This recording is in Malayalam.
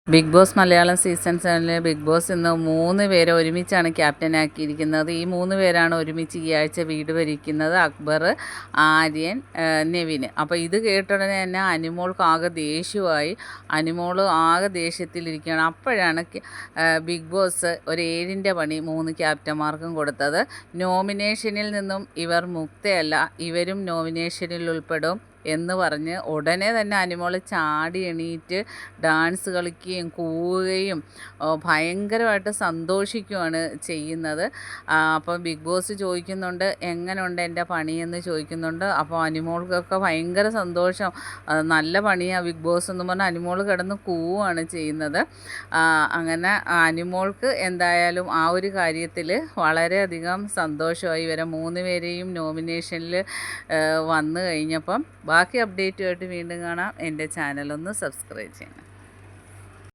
Big Boss Malayalam season 7 Bigg Boss ഇന്ന് 3 പേരെ ഒരുമിച്ചാണ് ക്യാപ്റ്റനാക്കിയിരിക്കുന്നത്. ഈ 3 പേരാണ് ഒരുമിച്ച് ഈ ആഴ്ച വീട് ഭരിക്കുന്നത്. അക്ബർ, ആര്യൻ, നെവിൻ. അപ്പോൾ ഇത് കേട്ടുടനെ തന്നെ അനുമോൾക്ക് ആകെ ദേഷ്യമായി. അനുമോൾ ആകെ ദേഷ്യത്തിലിരിക്കുകയാണ്. അപ്പോഴാണ് ബിഗ് ബോസ് ഒരു 7ൻ്റെ പണി 3 ക്യാപ്റ്റന്മാർക്കും കൊടുത്തത്. നോമിനേഷനിൽ നിന്നും ഇവർ മുക്തയല്ല, ഇവരും നോമിനേഷനിൽ ഉൾപ്പെടും എന്ന് പറഞ്ഞ് ഉടനെ തന്നെ അനുമോൾ ചാടി എണീറ്റ് ഡാൻസ് കളിക്കുകയും കൂവുകയും ഭയങ്കരമായിട്ട് സന്തോഷിക്കുകയാണ് ചെയ്യുന്നത്. അപ്പോൾ ബിഗ് ബോസ് ചോദിക്കുന്നുണ്ട്, എങ്ങനെയുണ്ട് എൻ്റെ പണിയെന്ന് ചോദിക്കുന്നുണ്ട്. അപ്പോൾ അനുമോൾക്കൊക്കെ ഭയങ്കര സന്തോഷം. നല്ല പണിയാണ് ബിഗ് ബോസ് എന്ന് പറഞ്ഞാൽ അനുമോൾ കിടന്ന് കൂവുകയാണ് ചെയ്യുന്നത്. അങ്ങനെ അനുമോൾക്ക് എന്തായാലും ആ ഒരു കാര്യത്തിൽ വളരെയധികം സന്തോഷമായി. ഇവരെ 3 പേരെയും നോമിനേഷനിൽ വന്നു കഴിഞ്ഞപ്പം ബാക്കി അപ്ഡേറ്റുമായിട്ട് വീണ്ടും കാണാം. എൻ്റെ ചാനലൊന്ന് സബ്സ്ക്രൈബ് ചെയ്യണം.